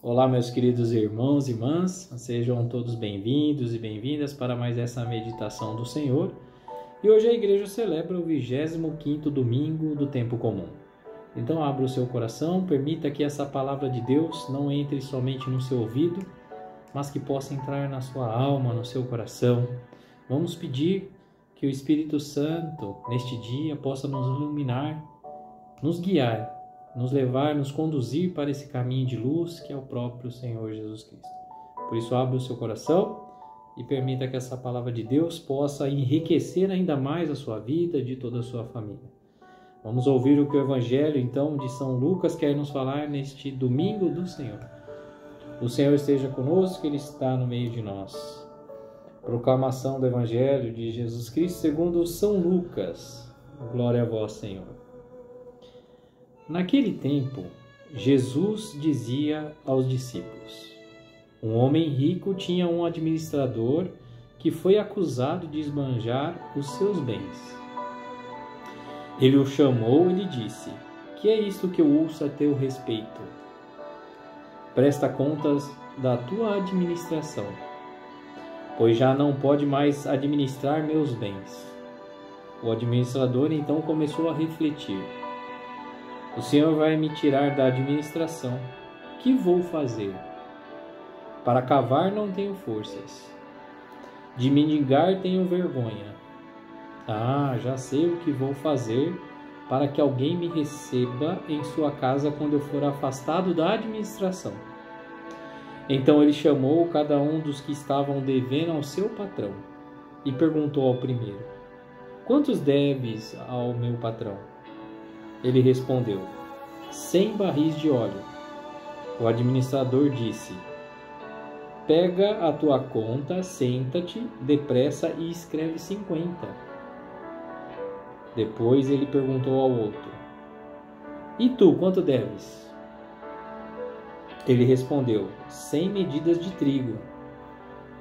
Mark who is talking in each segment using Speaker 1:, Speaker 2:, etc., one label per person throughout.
Speaker 1: Olá, meus queridos irmãos e irmãs, sejam todos bem-vindos e bem-vindas para mais essa meditação do Senhor. E hoje a igreja celebra o 25º domingo do tempo comum. Então abra o seu coração, permita que essa palavra de Deus não entre somente no seu ouvido, mas que possa entrar na sua alma, no seu coração. Vamos pedir que o Espírito Santo, neste dia, possa nos iluminar, nos guiar, nos levar, nos conduzir para esse caminho de luz que é o próprio Senhor Jesus Cristo. Por isso, abra o seu coração e permita que essa palavra de Deus possa enriquecer ainda mais a sua vida e de toda a sua família. Vamos ouvir o que o Evangelho, então, de São Lucas quer nos falar neste domingo do Senhor. O Senhor esteja conosco, Ele está no meio de nós. Proclamação do Evangelho de Jesus Cristo segundo São Lucas. Glória a vós, Senhor. Naquele tempo, Jesus dizia aos discípulos: um homem rico tinha um administrador que foi acusado de esbanjar os seus bens. Ele o chamou e lhe disse: que é isto que eu ouço a teu respeito? Presta contas da tua administração, pois já não pode mais administrar meus bens. O administrador então começou a refletir: o Senhor vai me tirar da administração. Que vou fazer? Para cavar não tenho forças. De mendigar tenho vergonha. Já sei o que vou fazer para que alguém me receba em sua casa quando eu for afastado da administração. Então ele chamou cada um dos que estavam devendo ao seu patrão e perguntou ao primeiro: quantos deves ao meu patrão? Ele respondeu: 100 barris de óleo. O administrador disse: pega a tua conta, senta-te depressa e escreve 50. Depois ele perguntou ao outro: e tu, quanto deves? Ele respondeu: 100 medidas de trigo.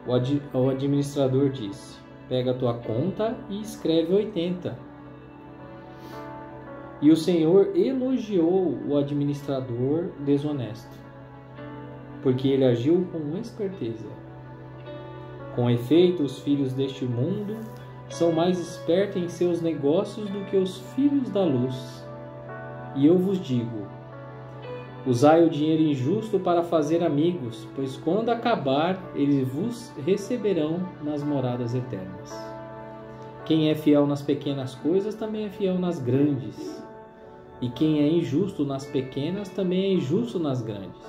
Speaker 1: O administrador disse: pega a tua conta e escreve 80. E o Senhor elogiou o administrador desonesto, porque ele agiu com esperteza. Com efeito, os filhos deste mundo são mais espertos em seus negócios do que os filhos da luz. E eu vos digo: usai o dinheiro injusto para fazer amigos, pois quando acabar, eles vos receberão nas moradas eternas. Quem é fiel nas pequenas coisas também é fiel nas grandes. E quem é injusto nas pequenas também é injusto nas grandes.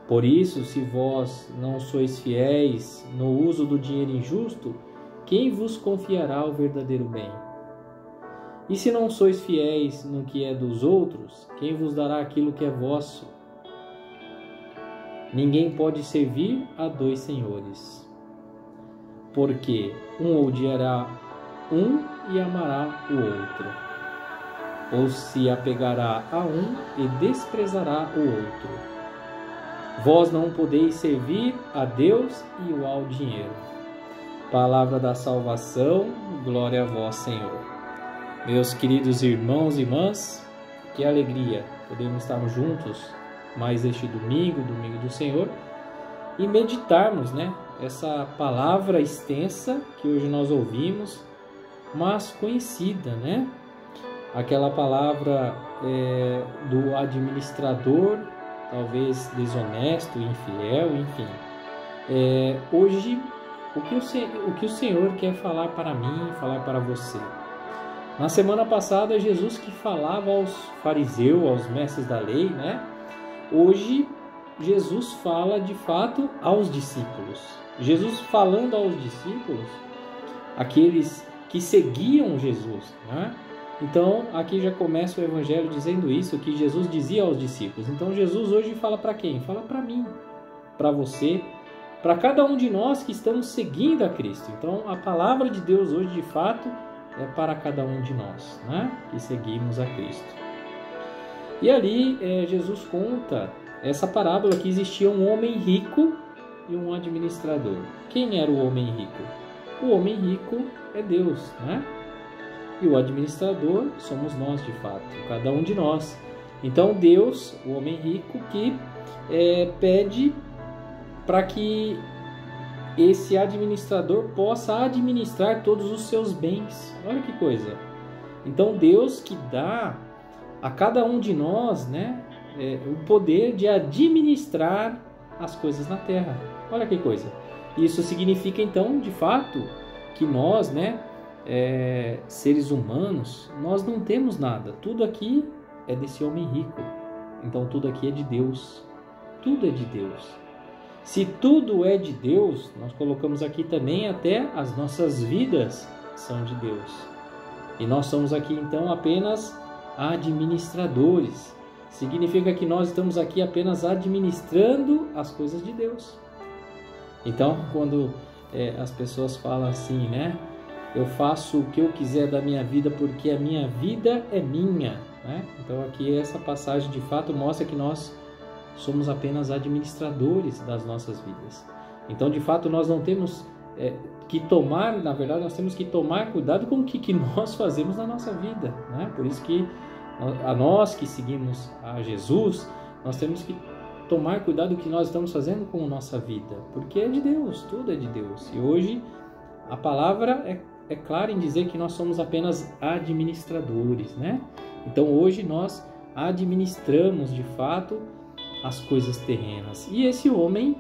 Speaker 1: Por isso, se vós não sois fiéis no uso do dinheiro injusto, quem vos confiará o verdadeiro bem? E se não sois fiéis no que é dos outros, quem vos dará aquilo que é vosso? Ninguém pode servir a dois senhores, porque um odiará um e amará o outro, ou se apegará a um e desprezará o outro. Vós não podeis servir a Deus e ao dinheiro. Palavra da salvação, glória a vós, Senhor. Meus queridos irmãos e irmãs, que alegria podermos estar juntos mais este domingo, domingo do Senhor, e meditarmos, essa palavra extensa que hoje nós ouvimos, mas conhecida, aquela palavra do administrador, talvez desonesto, infiel, enfim. Hoje, o que o Senhor quer falar para mim, falar para você? Na semana passada, Jesus que falava aos fariseus, aos mestres da lei, Hoje, Jesus fala de fato aos discípulos. Jesus falando aos discípulos, aqueles que seguiam Jesus, Então, aqui já começa o Evangelho dizendo isso, que Jesus dizia aos discípulos. Então, Jesus hoje fala para quem? Fala para mim, para você, para cada um de nós que estamos seguindo a Cristo. Então, a palavra de Deus hoje, de fato, é para cada um de nós, que seguimos a Cristo. E ali, Jesus conta essa parábola que existia um homem rico e um administrador. Quem era o homem rico? O homem rico é Deus, E o administrador somos nós, de fato, cada um de nós. Então Deus, o homem rico, que pede para que esse administrador possa administrar todos os seus bens. Olha que coisa! Então Deus que dá a cada um de nós, né, o poder de administrar as coisas na terra. Olha que coisa! Isso significa então, de fato, que nós, né, seres humanos, nós não temos nada. Tudo aqui é desse homem rico. Então tudo aqui é de Deus. Tudo é de Deus. Se tudo é de Deus, nós colocamos aqui também até as nossas vidas são de Deus. E nós somos aqui então apenas administradores. Significa que nós estamos aqui apenas administrando as coisas de Deus. Então, quando as pessoas falam assim, né? Eu faço o que eu quiser da minha vida porque a minha vida é minha, né? Então aqui essa passagem de fato mostra que nós somos apenas administradores das nossas vidas. Então, de fato, nós não temos que tomar, na verdade, nós temos que tomar cuidado com o que nós fazemos na nossa vida, né? Por isso que a nós que seguimos a Jesus, nós temos que tomar cuidado do que nós estamos fazendo com a nossa vida, porque é de Deus, tudo é de Deus. E hoje a palavra é clara em dizer que nós somos apenas administradores, né? Então, hoje nós administramos, de fato, as coisas terrenas. E esse homem,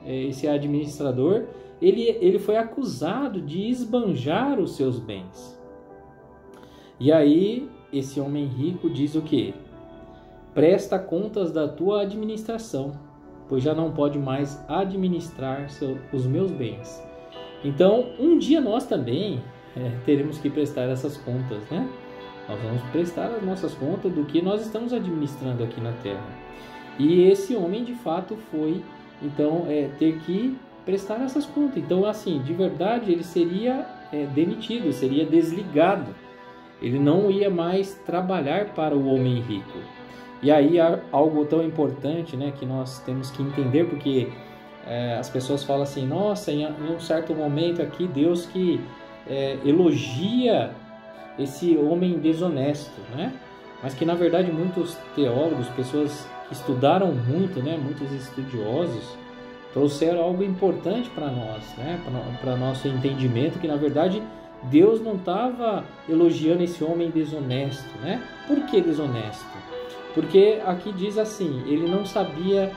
Speaker 1: esse administrador, ele foi acusado de esbanjar os seus bens. E aí, esse homem rico diz o quê? Presta contas da tua administração, pois já não pode mais administrar os meus bens. Então, um dia nós também teremos que prestar essas contas, né? Nós vamos prestar as nossas contas do que nós estamos administrando aqui na terra. E esse homem, de fato, foi, então, ter que prestar essas contas. Então, assim, de verdade, ele seria demitido, seria desligado. Ele não ia mais trabalhar para o homem rico. E aí, algo tão importante, né, que nós temos que entender, porque as pessoas falam assim, nossa, em um certo momento aqui, Deus que elogia esse homem desonesto, né? Mas que, na verdade, muitos teólogos, pessoas que estudaram muito, né, muitos estudiosos, trouxeram algo importante para nós, né, para nosso entendimento, que na verdade Deus não estava elogiando esse homem desonesto, né? Por que desonesto? Porque aqui diz assim, ele não sabia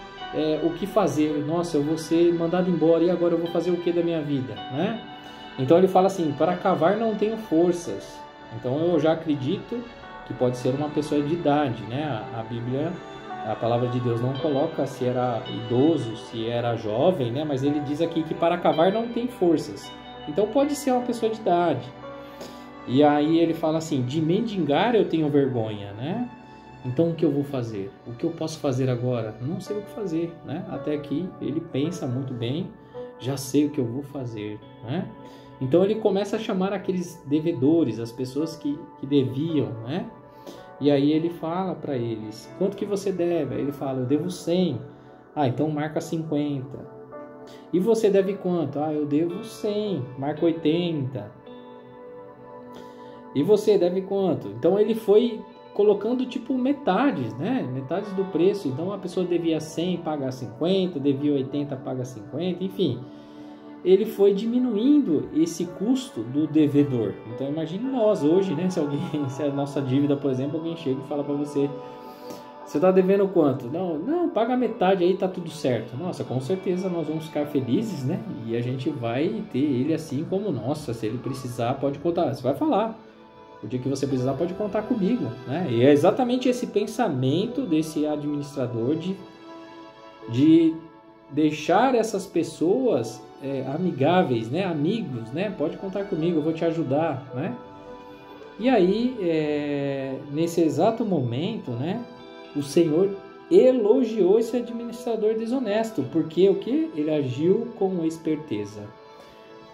Speaker 1: o que fazer. Nossa, eu vou ser mandado embora e agora eu vou fazer o que da minha vida, né? Então ele fala assim, para cavar não tenho forças. Então eu já acredito que pode ser uma pessoa de idade, né? A Bíblia, a palavra de Deus não coloca se era idoso, se era jovem, né? Mas ele diz aqui que para cavar não tem forças. Então pode ser uma pessoa de idade. E aí ele fala assim, de mendigar eu tenho vergonha, né? Então o que eu vou fazer? O que eu posso fazer agora? Não sei o que fazer, né? Até aqui ele pensa muito bem, já sei o que eu vou fazer, né? Então ele começa a chamar aqueles devedores, as pessoas que deviam, né? E aí ele fala para eles, quanto que você deve? Aí ele fala, eu devo 100. Ah, então marca 50. E você deve quanto? Ah, eu devo 100, marca 80. E você deve quanto? Então ele foi colocando tipo metades, né? Metades do preço. Então a pessoa devia 100, paga 50, devia 80, paga 50, enfim. Ele foi diminuindo esse custo do devedor. Então imagine nós hoje, né? Se a nossa dívida, por exemplo, alguém chega e fala para você, você está devendo quanto? Não, paga metade aí, tá tudo certo. Nossa, com certeza nós vamos ficar felizes, né? E a gente vai ter ele assim como, nossa, se ele precisar, pode contar. Você vai falar. O dia que você precisar, pode contar comigo, né? E é exatamente esse pensamento desse administrador de deixar essas pessoas amigáveis, né? Amigos, né? Pode contar comigo, eu vou te ajudar, né? E aí, nesse exato momento, né? O Senhor elogiou esse administrador desonesto, porque o que? Ele agiu com esperteza.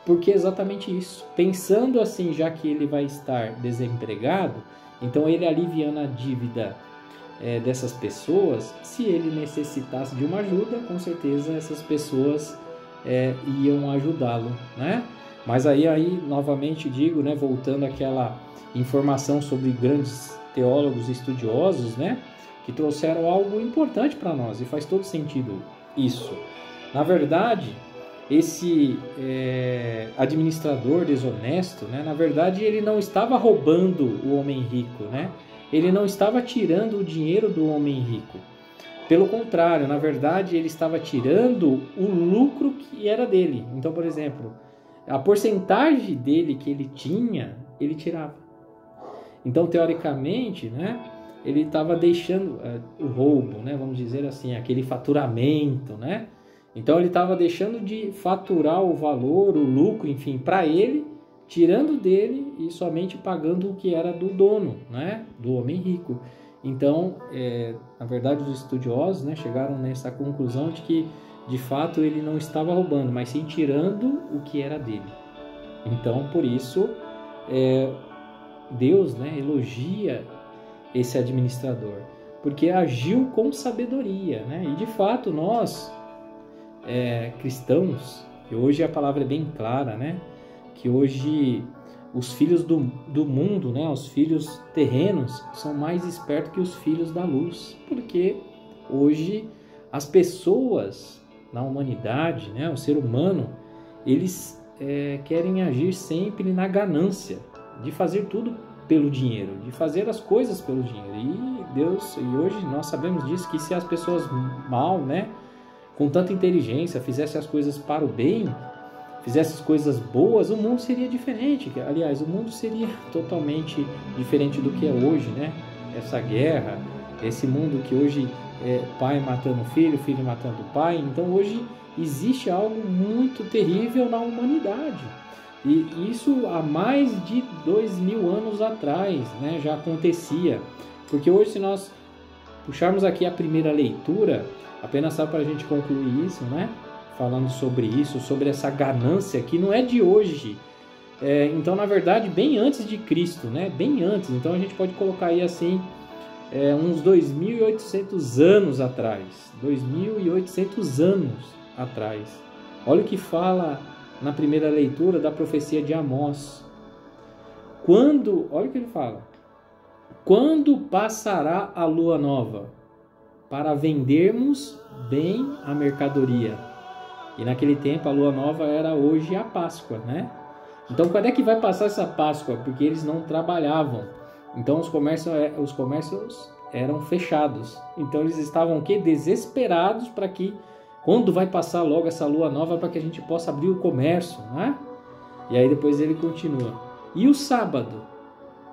Speaker 1: Porque é exatamente isso. Pensando assim, já que ele vai estar desempregado, então ele aliviando a dívida dessas pessoas, se ele necessitasse de uma ajuda, com certeza essas pessoas iam ajudá-lo, né? Mas aí novamente digo, né, voltando àquela informação sobre grandes teólogos estudiosos, né? que trouxeram algo importante para nós, e faz todo sentido isso. Na verdade, esse administrador desonesto, né, na verdade, ele não estava roubando o homem rico, né? Ele não estava tirando o dinheiro do homem rico. Pelo contrário, na verdade, ele estava tirando o lucro que era dele. Então, por exemplo, a porcentagem dele que ele tinha, ele tirava. Então, teoricamente, né, ele estava deixando o roubo, né, vamos dizer assim, aquele faturamento, né? Então, ele estava deixando de faturar o valor, o lucro, enfim, para ele, tirando dele e somente pagando o que era do dono, né, do homem rico. Então, na verdade, os estudiosos, né, chegaram nessa conclusão de que, de fato, ele não estava roubando, mas sim tirando o que era dele. Então, por isso, Deus, né, elogia esse administrador, porque agiu com sabedoria, né? E, de fato, nós, cristãos, e hoje a palavra é bem clara, né, que hoje os filhos do mundo, né, os filhos terrenos, são mais espertos que os filhos da luz, porque hoje as pessoas na humanidade, né, o ser humano, eles querem agir sempre na ganância, de fazer tudo pelo dinheiro, de fazer as coisas pelo dinheiro. E hoje nós sabemos disso, que se as pessoas mal, né, com tanta inteligência, fizessem as coisas para o bem, fizesse as coisas boas, o mundo seria diferente. Aliás, o mundo seria totalmente diferente do que é hoje, né? Essa guerra, esse mundo que hoje é pai matando filho, filho matando pai. Então, hoje existe algo muito terrível na humanidade. E isso há mais de 2000 anos atrás, né, já acontecia. Porque hoje, se nós puxarmos aqui a primeira leitura, apenas só para a gente concluir isso, né? Falando sobre isso, sobre essa ganância que não é de hoje. Então, na verdade, bem antes de Cristo, né? Bem antes. Então, a gente pode colocar aí assim, uns 2.800 anos atrás. 2.800 anos atrás. Olha o que fala na primeira leitura da profecia de Amós. Olha o que ele fala. Quando passará a lua nova, para vendermos bem a mercadoria? E naquele tempo a lua nova era hoje a Páscoa, né? Então, quando é que vai passar essa Páscoa? Porque eles não trabalhavam. Então, os comércios eram fechados. Então, eles estavam o quê? Desesperados para que, quando vai passar logo essa lua nova, para que a gente possa abrir o comércio, né? E aí depois ele continua. E o sábado,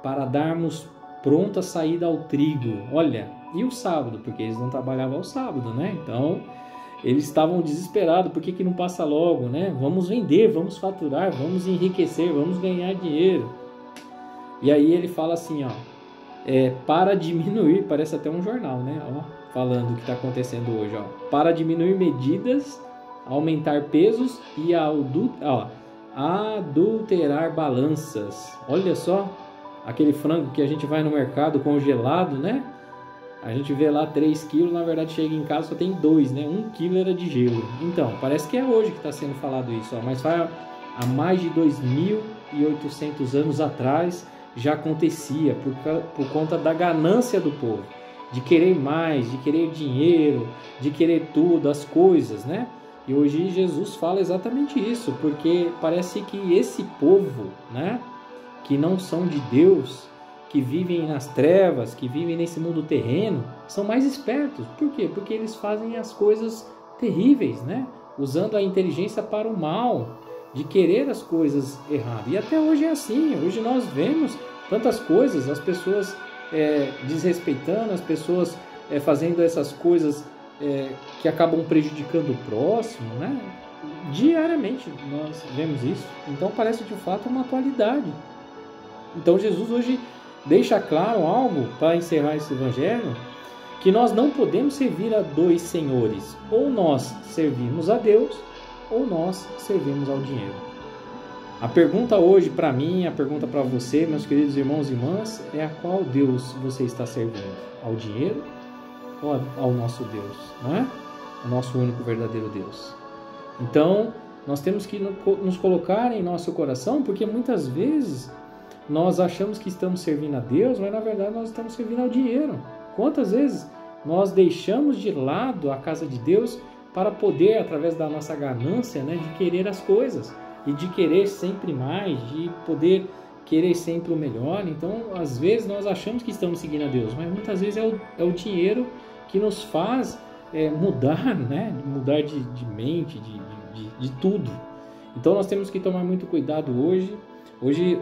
Speaker 1: para darmos pronta saída ao trigo. Olha, e o sábado? Porque eles não trabalhavam ao sábado, né? Então, eles estavam desesperados. Por que não passa logo, né? Vamos vender, vamos faturar, vamos enriquecer, vamos ganhar dinheiro. E aí ele fala assim, ó, para diminuir, parece até um jornal, né? Ó, falando o que está acontecendo hoje, ó. Para diminuir medidas, aumentar pesos e adulterar balanças. Olha só, aquele frango que a gente vai no mercado congelado, né? A gente vê lá 3 quilos, na verdade chega em casa só tem 2, né? 1 quilo era de gelo. Então, parece que é hoje que está sendo falado isso, ó, mas há mais de 2.800 anos atrás já acontecia, por conta da ganância do povo, de querer mais, de querer dinheiro, de querer tudo, as coisas, né? E hoje Jesus fala exatamente isso, porque parece que esse povo, né, que não são de Deus, que vivem nas trevas, que vivem nesse mundo terreno, são mais espertos. Por quê? Porque eles fazem as coisas terríveis, né? Usando a inteligência para o mal, de querer as coisas erradas. E até hoje é assim. Hoje nós vemos tantas coisas, as pessoas desrespeitando, as pessoas fazendo essas coisas que acabam prejudicando o próximo, né? Diariamente nós vemos isso. Então parece de fato uma atualidade. Então Jesus hoje deixa claro algo, para encerrar esse evangelho, que nós não podemos servir a 2 senhores. Ou nós servimos a Deus, ou nós servimos ao dinheiro. A pergunta hoje para mim, a pergunta para você, meus queridos irmãos e irmãs, é a qual Deus você está servindo? Ao dinheiro ou ao nosso Deus? Não é? O nosso único verdadeiro Deus. Então, nós temos que nos colocar em nosso coração, porque muitas vezes nós achamos que estamos servindo a Deus, mas na verdade nós estamos servindo ao dinheiro. Quantas vezes nós deixamos de lado a casa de Deus para poder, através da nossa ganância, né, de querer as coisas e de querer sempre mais, de poder querer sempre o melhor. Então, às vezes nós achamos que estamos seguindo a Deus, mas muitas vezes é o dinheiro que nos faz mudar, né, mudar de mente, de tudo. Então nós temos que tomar muito cuidado hoje. Hoje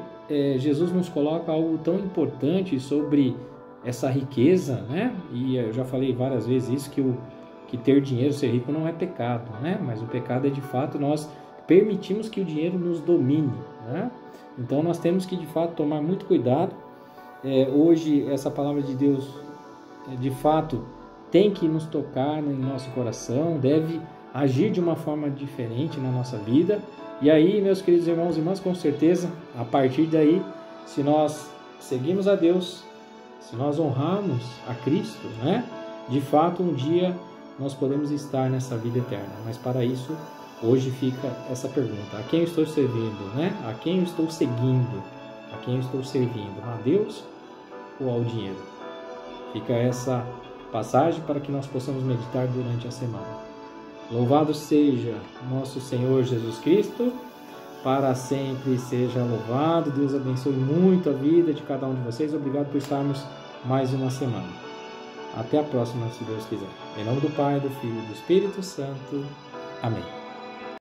Speaker 1: Jesus nos coloca algo tão importante sobre essa riqueza, né? E eu já falei várias vezes isso, que ter dinheiro, ser rico não é pecado, né? Mas o pecado é de fato nós permitimos que o dinheiro nos domine, né? Então nós temos que de fato tomar muito cuidado. Hoje essa palavra de Deus de fato tem que nos tocar em nosso coração, deve agir de uma forma diferente na nossa vida. E aí, meus queridos irmãos e irmãs, com certeza, a partir daí, se nós seguimos a Deus, se nós honrarmos a Cristo, né? De fato, um dia nós podemos estar nessa vida eterna. Mas para isso, hoje fica essa pergunta: a quem eu estou servindo, né? A quem eu estou seguindo? A quem eu estou servindo? A Deus ou ao dinheiro? Fica essa passagem para que nós possamos meditar durante a semana. Louvado seja nosso Senhor Jesus Cristo, para sempre seja louvado. Deus abençoe muito a vida de cada um de vocês. Obrigado por estarmos mais uma semana. Até a próxima, se Deus quiser. Em nome do Pai, do Filho e do Espírito Santo. Amém.